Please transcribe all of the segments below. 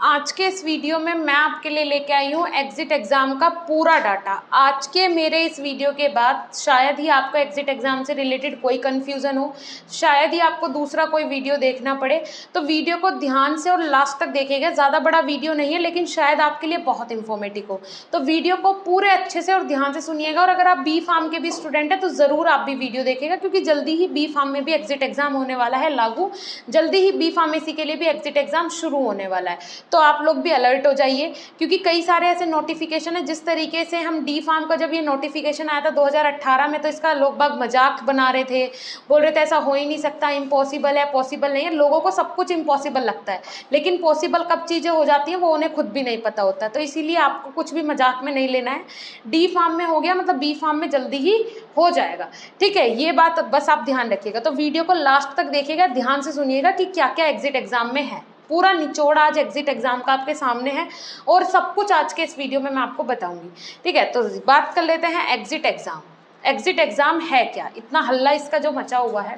आज के इस वीडियो में मैं आपके लिए लेके आई हूँ एग्जिट एग्ज़ाम का पूरा डाटा। आज के मेरे इस वीडियो के बाद शायद ही आपको एग्जिट एग्ज़ाम से रिलेटेड कोई कन्फ्यूज़न हो, शायद ही आपको दूसरा कोई वीडियो देखना पड़े। तो वीडियो को ध्यान से और लास्ट तक देखिएगा। ज़्यादा बड़ा वीडियो नहीं है लेकिन शायद आपके लिए बहुत इन्फॉर्मेटिव हो, तो वीडियो को पूरे अच्छे से और ध्यान से सुनिएगा। और अगर आप बी फार्म के भी स्टूडेंट हैं तो ज़रूर आप भी वीडियो देखिएगा, क्योंकि जल्दी ही बी फार्म में भी एग्जिट एग्ज़ाम होने वाला है लागू। जल्दी ही बी फार्मेसी के लिए भी एग्जिट एग्ज़ाम शुरू होने वाला है, तो आप लोग भी अलर्ट हो जाइए, क्योंकि कई सारे ऐसे नोटिफिकेशन है। जिस तरीके से हम डी फार्म का जब ये नोटिफिकेशन आया था 2018 में, तो इसका लोग बाग मजाक बना रहे थे, बोल रहे थे ऐसा हो ही नहीं सकता, इम्पॉसिबल है, पॉसिबल नहीं है। लोगों को सब कुछ इम्पॉसिबल लगता है, लेकिन पॉसिबल कब चीज़ें हो जाती हैं वो उन्हें खुद भी नहीं पता होता। तो इसीलिए आपको कुछ भी मजाक में नहीं लेना है। डी फार्म में हो गया मतलब बी फार्म में जल्दी ही हो जाएगा, ठीक है। ये बात बस आप ध्यान रखिएगा। तो वीडियो को लास्ट तक देखिएगा, ध्यान से सुनिएगा कि क्या क्या एग्जिट एग्जाम में है। पूरा निचोड़ आज एग्जिट एग्जाम का आपके सामने है और सब कुछ आज के इस वीडियो में मैं आपको बताऊंगी, ठीक है। तो बात कर लेते हैं एग्जिट एग्जाम। एग्जिट एग्जाम है क्या, इतना हल्ला इसका जो मचा हुआ है।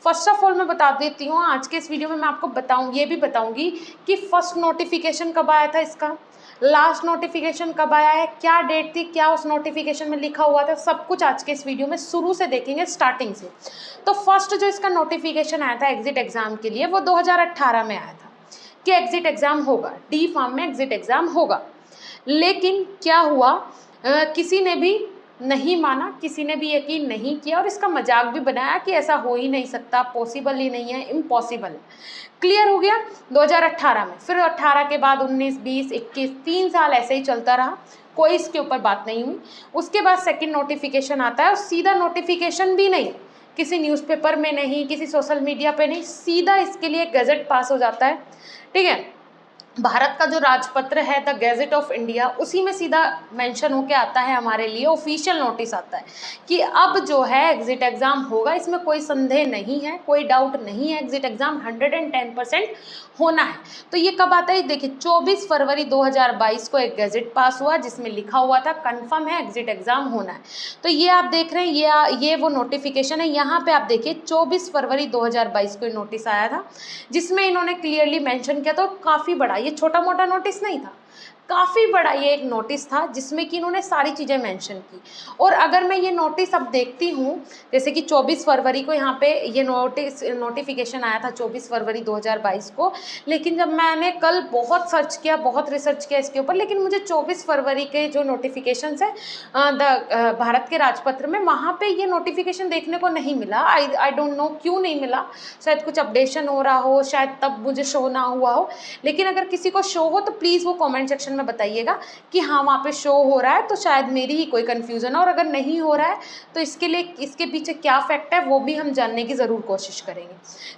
फर्स्ट ऑफ ऑल मैं बता देती हूँ, आज के इस वीडियो में मैं आपको ये भी बताऊंगी कि फर्स्ट नोटिफिकेशन कब आया था इसका, लास्ट नोटिफिकेशन कब आया है, क्या डेट थी, क्या उस नोटिफिकेशन में लिखा हुआ था, सब कुछ आज के इस वीडियो में शुरू से देखेंगे, स्टार्टिंग से। तो फर्स्ट जो इसका नोटिफिकेशन आया था एग्जिट एग्जाम के लिए वो 2018 में आया था कि एग्जिट एग्ज़ाम होगा, डी फार्म में एग्जिट एग्ज़ाम होगा। लेकिन क्या हुआ, किसी ने भी नहीं माना, किसी ने भी यकीन नहीं किया और इसका मजाक भी बनाया कि ऐसा हो ही नहीं सकता, पॉसिबल ही नहीं है, इम्पॉसिबल है। क्लियर हो गया 2018 में। फिर 18 के बाद 19, 20, 21, 3 साल ऐसे ही चलता रहा, कोई इसके ऊपर बात नहीं हुई। उसके बाद सेकेंड नोटिफिकेशन आता है और सीधा नोटिफिकेशन भी नहीं, किसी न्यूज़पेपर में नहीं, किसी सोशल मीडिया पे नहीं, सीधा इसके लिए गजट पास हो जाता है, ठीक है। भारत का जो राजपत्र है द गैजेट ऑफ इंडिया, उसी में सीधा मेंशन होके आता है, हमारे लिए ऑफिशियल नोटिस आता है कि अब जो है एग्जिट एग्ज़ाम होगा। इसमें कोई संदेह नहीं है, कोई डाउट नहीं है, एग्जिट एग्ज़ाम 110% होना है। तो ये कब आता है, देखिए 24 फरवरी 2022 को एक गैजेट पास हुआ जिसमें लिखा हुआ था कन्फर्म है एग्जिट एग्ज़ाम होना है। तो ये आप देख रहे हैं, ये वो नोटिफिकेशन है। यहाँ पे आप देखिए 24 फरवरी 2022 को नोटिस आया था जिसमें इन्होंने क्लियरली मेंशन किया था। काफ़ी बड़ा, ये छोटा मोटा नोटिस नहीं था, काफ़ी बड़ा ये एक नोटिस था जिसमें कि इन्होंने सारी चीज़ें मेंशन की। और अगर मैं ये नोटिस अब देखती हूँ, जैसे कि 24 फरवरी को यहाँ पे ये नोटिफिकेशन आया था 24 फरवरी 2022 को, लेकिन जब मैंने कल बहुत सर्च किया, बहुत रिसर्च किया इसके ऊपर, लेकिन मुझे 24 फरवरी के जो नोटिफिकेशन है भारत के राजपत्र में, वहाँ पर ये नोटिफिकेशन देखने को नहीं मिला। आई डोंट नो क्यों नहीं मिला, शायद कुछ अपडेशन हो रहा हो, शायद तब मुझे शो ना हुआ हो। लेकिन अगर किसी को शो हो तो प्लीज़ वो कमेंट सेक्शन में बताइएगा कि हाँ वहाँ पे शो हो रहा है, तो शायद मेरी ही कोई कंफ्यूजन है। और अगर नहीं हो रहा है तो इसके लिए, इसके पीछे क्या फैक्ट है वो भी हम जानने की ज़रूर कोशिश करेंगे।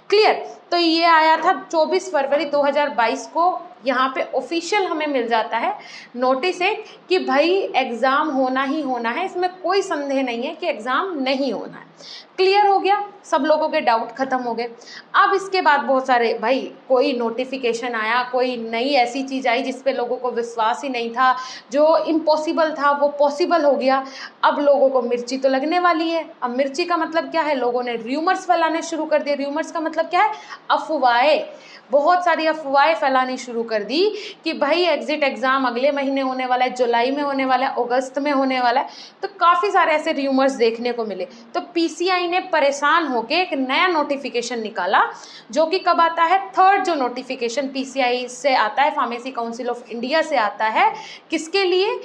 क्लियर। तो ये आया था 24 फरवरी 2022 को, यहाँ पे ऑफिशियल हमें मिल जाता है नोटिस एक कि भाई एग्ज़ाम होना ही होना है, इसमें कोई संदेह नहीं है कि एग्ज़ाम नहीं होना है। क्लियर हो गया, सब लोगों के डाउट खत्म हो गए। अब इसके बाद बहुत सारे, भाई कोई नोटिफिकेशन आया, कोई नई ऐसी चीज़ आई जिस पे लोगों को विश्वास ही नहीं था, जो इम्पॉसिबल था वो पॉसिबल हो गया। अब लोगों को मिर्ची तो लगने वाली है। अब मिर्ची का मतलब क्या है, लोगों ने र्यूमर्स फैलाने शुरू कर दिए। र्यूमर्स का मतलब क्या है, अफवाहें, बहुत सारी अफवाहें फैलानी शुरू कर दी कि भाई एग्जिट एग्ज़ाम अगले महीने होने वाला है, जुलाई में होने वाला है, अगस्त में होने वाला है। तो काफ़ी सारे ऐसे र्यूमर्स देखने को मिले। तो पीसीआई ने परेशान होकर एक नया नोटिफिकेशन निकाला, जो कि कब आता है, थर्ड जो नोटिफिकेशन पीसीआई से आता है, फार्मेसी काउंसिल ऑफ इंडिया से आता है, किसके लिए,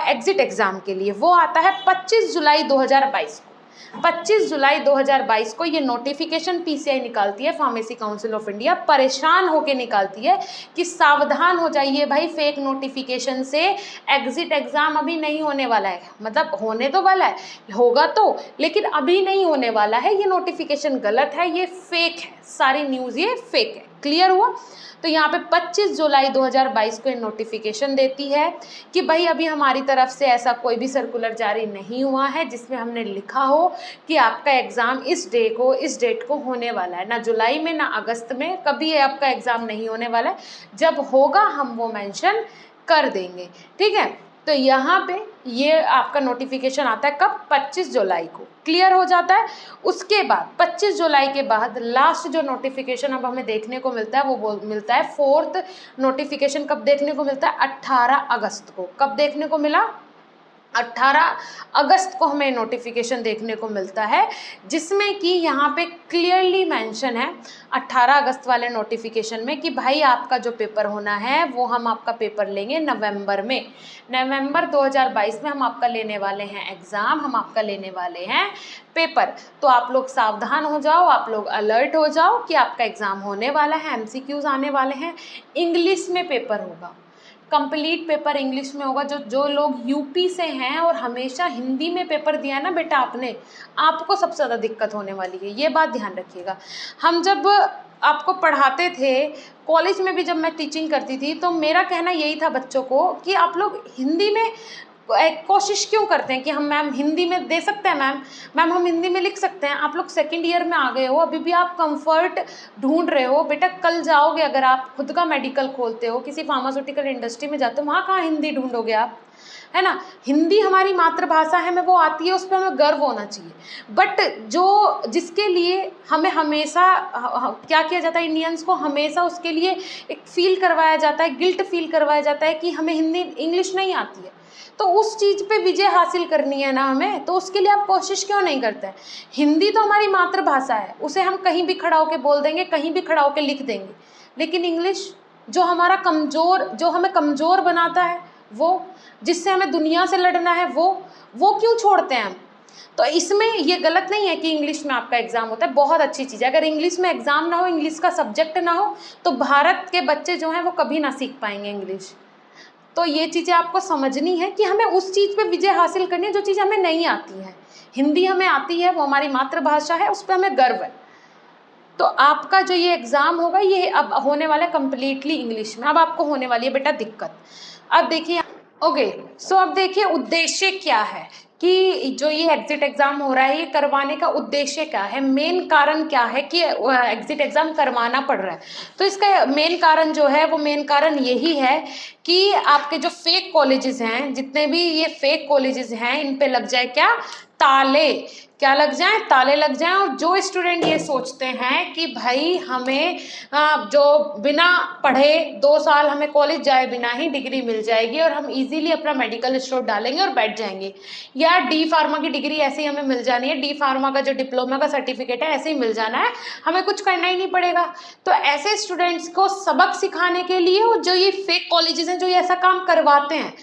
एग्जिट एग्ज़ाम के लिए। वो आता है 25 जुलाई 2022 को। 25 जुलाई 2022 को ये नोटिफिकेशन पीसीआई निकालती है, फार्मेसी काउंसिल ऑफ इंडिया, परेशान होके निकालती है कि सावधान हो जाइए भाई, फेक नोटिफिकेशन से एग्जिट एग्ज़ाम अभी नहीं होने वाला है। मतलब होने तो वाला है, होगा तो, लेकिन अभी नहीं होने वाला है। ये नोटिफिकेशन गलत है, ये फेक है, सारी न्यूज़ ये फेक है। क्लियर हुआ। तो यहाँ पे 25 जुलाई 2022 को नोटिफिकेशन देती है कि भाई अभी हमारी तरफ से ऐसा कोई भी सर्कुलर जारी नहीं हुआ है जिसमें हमने लिखा हो कि आपका एग्ज़ाम इस डेट को होने वाला है। ना जुलाई में ना अगस्त में, कभी आपका एग्ज़ाम नहीं होने वाला है। जब होगा हम वो मेंशन कर देंगे, ठीक है। तो यहाँ पे ये आपका नोटिफिकेशन आता है कब, 25 जुलाई को। क्लियर हो जाता है। उसके बाद 25 जुलाई के बाद लास्ट जो नोटिफिकेशन अब हमें देखने को मिलता है वो मिलता है 4th नोटिफिकेशन। कब देखने को मिलता है, 18 अगस्त को। कब देखने को मिला, 18 अगस्त को हमें नोटिफिकेशन देखने को मिलता है, जिसमें कि यहाँ पे क्लियरली मेंशन है 18 अगस्त वाले नोटिफिकेशन में कि भाई आपका जो पेपर होना है वो हम आपका पेपर लेंगे नवंबर में, नवंबर 2022 में हम आपका लेने वाले हैं एग्ज़ाम, हम आपका लेने वाले हैं पेपर। तो आप लोग सावधान हो जाओ, आप लोग अलर्ट हो जाओ कि आपका एग्ज़ाम होने वाला है, MCQs आने वाले हैं, इंग्लिश में पेपर होगा, कंप्लीट पेपर इंग्लिश में होगा। जो लोग यूपी से हैं और हमेशा हिंदी में पेपर दिया ना बेटा आपने, आपको सबसे ज़्यादा दिक्कत होने वाली है, ये बात ध्यान रखिएगा। हम जब आपको पढ़ाते थे कॉलेज में भी, जब मैं टीचिंग करती थी, तो मेरा कहना यही था बच्चों को कि आप लोग हिंदी में कोशिश क्यों करते हैं कि हम मैम हिंदी में दे सकते हैं, मैम हम हिंदी में लिख सकते हैं। आप लोग सेकंड ईयर में आ गए हो, अभी भी आप कंफर्ट ढूंढ रहे हो। बेटा कल जाओगे, अगर आप खुद का मेडिकल खोलते हो, किसी फार्मास्यूटिकल इंडस्ट्री में जाते हो, वहाँ कहाँ हिंदी ढूंढोगे आप, है ना। हिंदी हमारी मातृभाषा है, हमें वो आती है, उस पर हमें गर्व होना चाहिए। बट जो जिसके लिए हमें हमेशा क्या किया जाता है, इंडियंस को हमेशा उसके लिए एक फील करवाया जाता है, गिल्ट फील करवाया जाता है कि हमें हिंदी इंग्लिश नहीं आती है। तो उस चीज़ पे विजय हासिल करनी है ना हमें, तो उसके लिए आप कोशिश क्यों नहीं करते हैं। हिंदी तो हमारी मातृभाषा है, उसे हम कहीं भी खड़ा होकर बोल देंगे, कहीं भी खड़ा होकर लिख देंगे। लेकिन इंग्लिश जो हमारा कमज़ोर, जो हमें कमज़ोर बनाता है, वो जिससे हमें दुनिया से लड़ना है, वो क्यों छोड़ते हैं हम। तो इसमें ये गलत नहीं है कि इंग्लिश में आपका एग्ज़ाम होता है, बहुत अच्छी चीज़ है। अगर इंग्लिश में एग्ज़ाम ना हो, इंग्लिश का सब्जेक्ट ना हो, तो भारत के बच्चे जो हैं वो कभी ना सीख पाएंगे इंग्लिश। तो ये चीज़ें आपको समझनी है कि हमें उस चीज़ पे विजय हासिल करनी है जो चीज़ हमें नहीं आती है। हिंदी हमें आती है, वो हमारी मातृभाषा है, उस पर हमें गर्व है। तो आपका जो ये एग्ज़ाम होगा ये अब होने वाला है कम्प्लीटली इंग्लिश में। अब आपको होने वाली है बेटा दिक्कत। अब देखिए, ओके, सो अब देखिए उद्देश्य क्या है कि जो ये एग्जिट एग्ज़ाम हो रहा है, ये करवाने का उद्देश्य क्या है, मेन कारण क्या है कि एग्जिट एग्ज़ाम करवाना पड़ रहा है। तो इसका मेन कारण जो है, वो मेन कारण यही है कि आपके जो फेक कॉलेजेस हैं, जितने भी ये फेक कॉलेजेस हैं, इन पे लग जाए क्या, ताले। क्या लग जाए, ताले लग जाएं। और जो स्टूडेंट ये सोचते हैं कि भाई हमें जो बिना पढ़े 2 साल हमें कॉलेज जाए बिना ही डिग्री मिल जाएगी और हम इजीली अपना मेडिकल स्टोर डालेंगे और बैठ जाएंगे, या डी फार्मा की डिग्री ऐसे ही हमें मिल जानी है, डी फार्मा का जो डिप्लोमा का सर्टिफिकेट है ऐसे ही मिल जाना है, हमें कुछ करना ही नहीं पड़ेगा। तो ऐसे स्टूडेंट्स को सबक सिखाने के लिए जो ये फेक कॉलेजेस हैं, जो ये ऐसा काम करवाते हैं,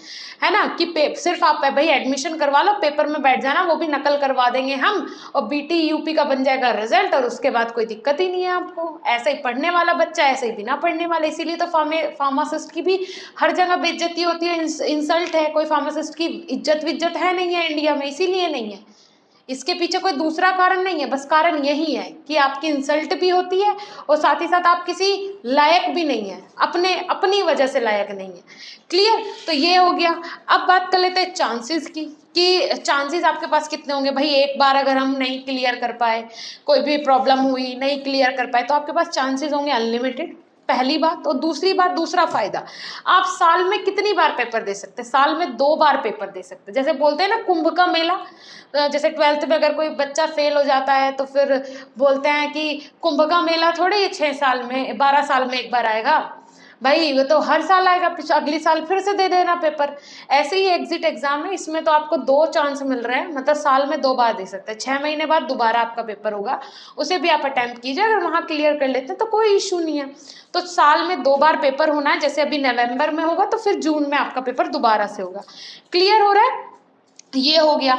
है ना, कि सिर्फ आप भाई एडमिशन करवा लो, पेपर में बैठ जाना, वो भी नकल करवा देंगे हम, और बीटी यूपी का बन जाएगा रिजल्ट, और उसके बाद कोई दिक्कत ही नहीं है आपको। ऐसे ही पढ़ने वाला बच्चा, ऐसे ही बिना पढ़ने वाला। इसीलिए तो फार्मासिस्ट की भी हर जगह बेइज्जती होती है, इंसल्ट है। कोई फार्मासिस्ट की इज्जत विज्जत है नहीं है इंडिया में, इसीलिए नहीं है। इसके पीछे कोई दूसरा कारण नहीं है, बस कारण यही है कि आपकी इंसल्ट भी होती है और साथ ही साथ आप किसी लायक भी नहीं है, अपनी वजह से लायक नहीं है। क्लियर। तो ये हो गया। अब बात कर लेते हैं चांसेस की, कि चांसेस आपके पास कितने होंगे। भाई एक बार अगर हम नहीं क्लियर कर पाए, कोई भी प्रॉब्लम हुई, नहीं क्लियर कर पाए, तो आपके पास चांसेस होंगे अनलिमिटेड, पहली बात। और दूसरी बात, दूसरा फायदा, आप साल में कितनी बार पेपर दे सकते हैं, साल में 2 बार पेपर दे सकते हैं। जैसे बोलते हैं ना कुंभ का मेला, जैसे 12th में अगर कोई बच्चा फेल हो जाता है तो फिर बोलते हैं कि कुंभ का मेला थोड़े ये 6 साल में 12 साल में एक बार आएगा, भाई वो तो हर साल आएगा, अगली साल फिर से दे देना पेपर। ऐसे ही एग्जिट एग्जाम है, इसमें तो आपको 2 चांस मिल रहे हैं, मतलब साल में 2 बार दे सकते हैं। 6 महीने बाद दोबारा आपका पेपर होगा, उसे भी आप अटेम्प्ट कीजिए। अगर वहाँ क्लियर कर लेते हैं तो कोई इशू नहीं है। तो साल में 2 बार पेपर होना है, जैसे अभी नवंबर में होगा तो फिर जून में आपका पेपर दोबारा से होगा। क्लियर हो रहा है, ये हो गया।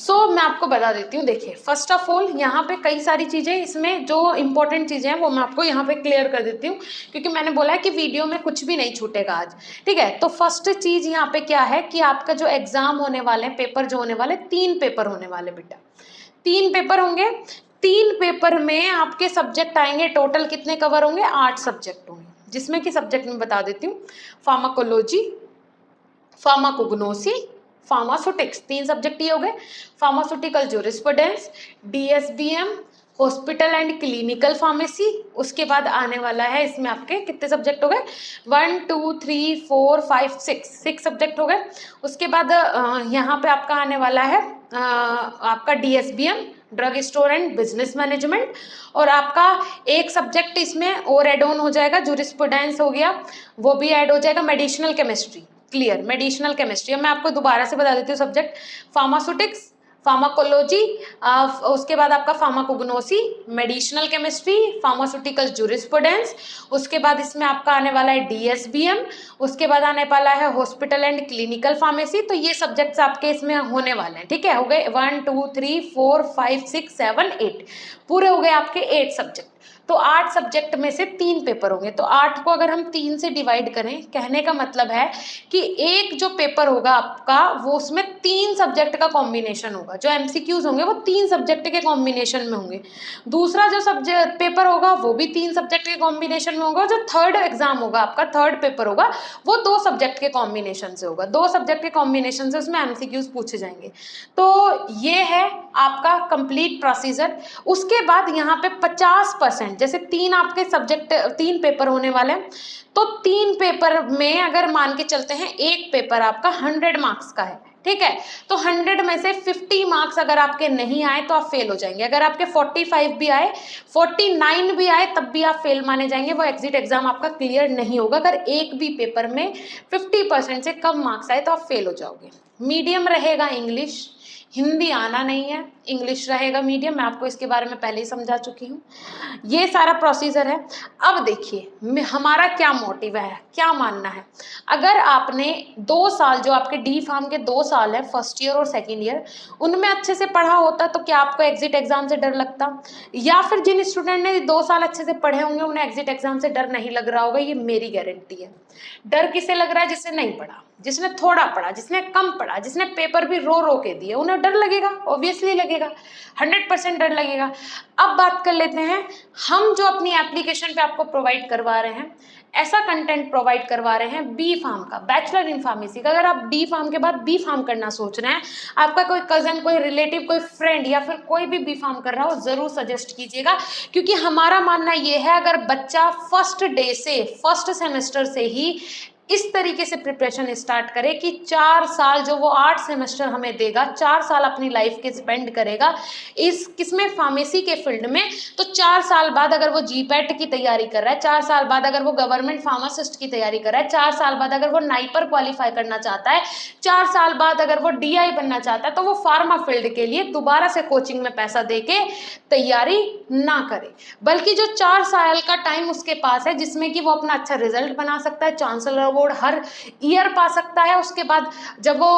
मैं आपको बता देती हूँ। देखिए फर्स्ट ऑफ ऑल यहाँ पे कई सारी चीज़ें, इसमें जो इंपॉर्टेंट चीज़ें हैं वो मैं आपको यहाँ पे क्लियर कर देती हूँ, क्योंकि मैंने बोला है कि वीडियो में कुछ भी नहीं छूटेगा आज, ठीक है। तो फर्स्ट चीज़ यहाँ पे क्या है कि आपका जो एग्जाम होने वाले हैं, पेपर जो होने वाले, 3 पेपर होने वाले बेटा, 3 पेपर होंगे। 3 पेपर में आपके सब्जेक्ट आएंगे, टोटल कितने कवर होंगे, 8 सब्जेक्ट होंगे, जिसमें कि सब्जेक्ट में बता देती हूँ, फार्माकोलॉजी, फार्माकोग्नोसी, फार्मास्यूटिक्स, 3 सब्जेक्ट ही हो गए। Pharmaceutical jurisprudence, DSBM, hospital and clinical pharmacy. उसके बाद आने वाला है इसमें आपके कितने सब्जेक्ट हो गए, 1 2 3 4 5 6 सब्जेक्ट हो गए। उसके बाद यहाँ पे आपका आने वाला है आपका DSBM, drug store and business management. और आपका एक सब्जेक्ट इसमें और एड ऑन हो जाएगा, जूरिस्प्रूडेंस हो गया, वो भी ऐड हो जाएगा, medicinal chemistry. Clear, medicinal chemistry. अब मैं आपको दोबारा से बता देती हूँ सब्जेक्ट, फार्मास्यूटिक्स, फार्माकोलॉजी, उसके बाद आपका pharmacognosy, medicinal chemistry, pharmaceutical jurisprudence. उसके बाद इसमें आपका आने वाला है DSBM। उसके बाद आने वाला है हॉस्पिटल एंड क्लिनिकल फार्मेसी। तो ये सब्जेक्ट्स आपके इसमें होने वाले हैं, ठीक है। हो गए 1 2 3 4 5 6 7 8, पूरे हो गए आपके 8 सब्जेक्ट। तो 8 सब्जेक्ट में से 3 पेपर होंगे। तो 8 को अगर हम 3 से डिवाइड करें, कहने का मतलब है कि एक जो पेपर होगा आपका वो उसमें 3 सब्जेक्ट का कॉम्बिनेशन होगा। जो MCQs होंगे वो 3 सब्जेक्ट के कॉम्बिनेशन में होंगे। दूसरा जो सब्जेक्ट पेपर होगा वो भी 3 सब्जेक्ट के कॉम्बिनेशन में होगा। जो थर्ड एग्जाम होगा आपका, थर्ड पेपर होगा, वो 2 सब्जेक्ट के कॉम्बिनेशन से होगा। 2 सब्जेक्ट के कॉम्बिनेशन से उसमें MCQs पूछे जाएंगे। तो ये है आपका कंप्लीट प्रोसीजर। उसके बाद यहाँ पे 50%, जैसे 3 आपके सब्जेक्ट, 3 पेपर होने वाले हैं, तो 3 पेपर में अगर मान के चलते हैं एक पेपर आपका 100 मार्क्स का है, ठीक है। तो 100 में से 50 मार्क्स अगर आपके नहीं आए तो आप फेल हो जाएंगे। अगर आपके 45 भी आए, 49 भी आए, तब भी आप फेल माने जाएंगे, वो एग्जिट एग्जाम आपका क्लियर नहीं होगा। अगर एक भी पेपर में 50% से कम मार्क्स आए तो आप फेल हो जाओगे। मीडियम रहेगा इंग्लिश, हिंदी आना नहीं है, इंग्लिश रहेगा मीडियम। मैं आपको इसके बारे में पहले ही समझा चुकी हूँ। ये सारा प्रोसीजर है। अब देखिए हमारा क्या मोटिव है, क्या मानना है। अगर आपने 2 साल, जो आपके डी फार्म के 2 साल है, फर्स्ट ईयर और सेकेंड ईयर, उनमें अच्छे से पढ़ा होता तो क्या आपको एग्जिट एग्जाम से डर लगता? या फिर जिन स्टूडेंट ने 2 साल अच्छे से पढ़े होंगे उन्हें एग्जिट एग्जाम से डर नहीं लग रहा होगा, ये मेरी गारंटी है। डर किसे लग रहा है? जिसने नहीं पढ़ा, जिसने थोड़ा पढ़ा, जिसने कम पढ़ा, जिसने पेपर भी रो रो के दिए, उन्हें डर लगेगा, ऑब्वियसली लगेगा, 100% डर लगेगा। अब बात कर लेते हैं, हम जो अपनी एप्लीकेशन पे आपको प्रोवाइड करवा रहे हैं, ऐसा कंटेंट प्रोवाइड करवा रहे हैं बी फार्म का, बैचलर इन फार्मेसी का। अगर आप डी फार्म के बाद बी फार्म करना सोच रहे हैं, आपका कोई कजन, कोई रिलेटिव, कोई फ्रेंड या फिर कोई भी बी फार्म कर रहा हो, जरूर सजेस्ट कीजिएगा। क्योंकि हमारा मानना ये है, अगर बच्चा फर्स्ट डे से, फर्स्ट सेमेस्टर से ही इस तरीके से प्रिपरेशन स्टार्ट करे कि 4 साल जो वो 8 सेमेस्टर हमें देगा, 4 साल अपनी लाइफ के स्पेंड करेगा इस किसमें, फार्मेसी के फील्ड में, तो 4 साल बाद अगर वो GPAT की तैयारी कर रहा है, 4 साल बाद अगर वो गवर्नमेंट फार्मासिस्ट की तैयारी कर रहा है, 4 साल बाद अगर वो नाइपर क्वालिफाई करना चाहता है, 4 साल बाद अगर वो DI बनना चाहता है, तो वो फार्मा फील्ड के लिए दोबारा से कोचिंग में पैसा दे के तैयारी ना करे, बल्कि जो 4 साल का टाइम उसके पास है, जिसमें कि वो अपना अच्छा रिजल्ट बना सकता है, चांसलर अवार्ड हर ईयर पा सकता है। उसके बाद जब वो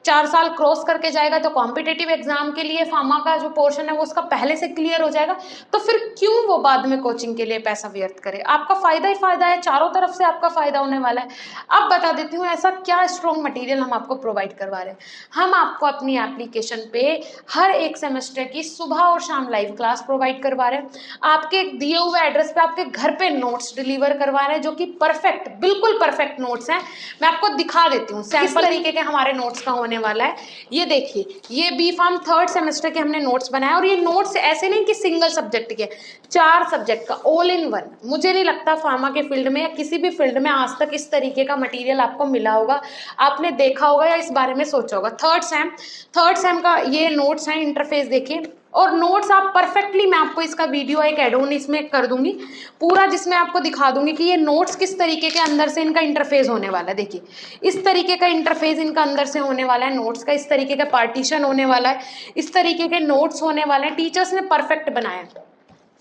4 साल क्रॉस करके जाएगा तो कॉम्पिटिटिव एग्जाम के लिए फार्मा का जो पोर्शन है वो उसका पहले से क्लियर हो जाएगा। तो फिर क्यों वो बाद में कोचिंग के लिए पैसा व्यर्थ करे? आपका फायदा ही फायदा है, चारों तरफ से आपका फायदा होने वाला है। अब बता देती हूँ ऐसा क्या स्ट्रॉन्ग मटेरियल हम आपको प्रोवाइड करवा रहे हैं। हम आपको अपनी एप्लीकेशन पे हर एक सेमेस्टर की सुबह और शाम लाइव क्लास प्रोवाइड करवा रहे हैं। आपके दिए हुए एड्रेस पे आपके घर पे नोट्स डिलीवर करवा रहे हैं, जो कि परफेक्ट, बिल्कुल परफेक्ट नोट्स हैं। मैं आपको दिखा देती हूँ सैंपल तरीके के हमारे नोट्स का होने वाला है। ये देखिए, ये बी फार्म 3rd सेमेस्टर के हमने नोट्स बनाए, और ये नोट्स ऐसे नहीं कि सिंगल सब्जेक्ट के, 4 सब्जेक्ट का ऑल इन वन। मुझे नहीं लगता फार्मा के फील्ड में या किसी भी फील्ड में आज तक इस तरीके का मटेरियल आपको मिला होगा, आपने देखा होगा या इस बारे में सोचा होगा। थर्ड सेम का ये नोट्स हैं, इंटरफेस देखिए, और नोट्स आप परफेक्टली, मैं आपको इसका वीडियो एक एड ऑन इसमें कर दूंगी पूरा, जिसमें आपको दिखा दूंगी कि ये नोट्स किस तरीके के अंदर से इनका इंटरफेस होने वाला है। देखिए, इस तरीके का इंटरफेस इनका अंदर से होने वाला है नोट्स का, इस तरीके का पार्टीशन होने वाला है, इस तरीके के नोट्स होने वाले हैं, टीचर्स ने परफेक्ट बनाया है।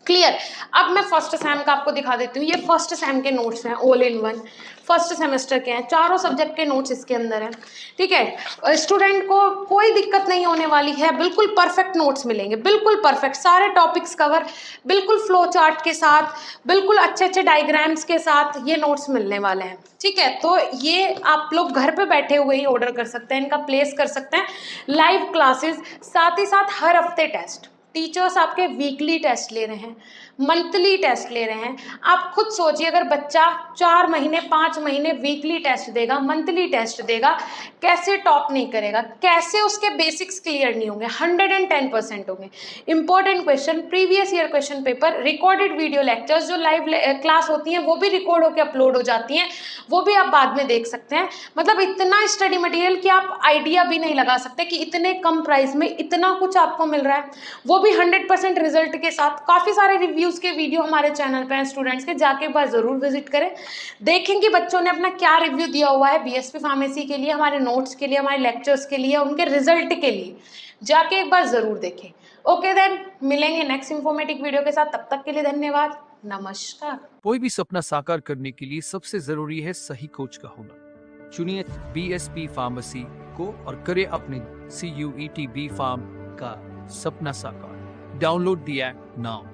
क्लियर। अब मैं फर्स्ट सेम का आपको दिखा देती हूँ। ये फर्स्ट सेम के नोट्स हैं, all in one, first semester के हैं, चारों सब्जेक्ट के नोट्स इसके अंदर हैं। ठीक है, स्टूडेंट को कोई दिक्कत नहीं होने वाली है, बिल्कुल परफेक्ट नोट्स मिलेंगे, बिल्कुल परफेक्ट, सारे टॉपिक्स कवर, बिल्कुल फ्लो चार्ट के साथ, बिल्कुल अच्छे अच्छे डायग्राम्स के साथ ये नोट्स मिलने वाले हैं। ठीक है, तो ये आप लोग घर पे बैठे हुए ही ऑर्डर कर सकते हैं, इनका प्लेस कर सकते हैं। लाइव क्लासेस, साथ ही साथ हर हफ्ते टेस्ट, टीचर्स आपके वीकली टेस्ट ले रहे हैं, मंथली टेस्ट ले रहे हैं। आप खुद सोचिए, अगर बच्चा 4 महीने 5 महीने वीकली टेस्ट देगा, मंथली टेस्ट देगा, कैसे टॉप नहीं करेगा, कैसे उसके बेसिक्स क्लियर नहीं होंगे? 110% होंगे। Important question, previous year question paper, recorded video lectures, जो लाइव क्लास होती हैं वो भी रिकॉर्ड होकर अपलोड हो जाती हैं, वो भी आप बाद में देख सकते हैं। मतलब इतना स्टडी मटेरियल कि आप आइडिया भी नहीं लगा सकते कि इतने कम प्राइस में इतना कुछ आपको मिल रहा है, वो भी 100% रिजल्ट के साथ। काफ़ी सारे रिव्यूज़ के वीडियो हमारे चैनल पे हैं स्टूडेंट्स के, जाके एक बार ज़रूर विजिट करें, देखें कि बच्चों ने अपना क्या रिव्यू दिया हुआ है बीएसपी फार्मेसी के लिए, हमारे नोट्स के लिए, हमारे लेक्चर्स के लिए, उनके रिजल्ट के लिए, जाके एक बार ज़रूर देखें। ओके देन, मिलेंगे नेक्स्ट इंफॉर्मेटिव वीडियो के साथ, तब तक के लिए धन्यवाद, नमस्कार। कोई भी सपना साकार करने के लिए सबसे जरूरी है सही कोच का होना। चुनिए बीएसपी फार्मेसी को और करें अपने CUET B Pharm का सपना साकार। Download the app now.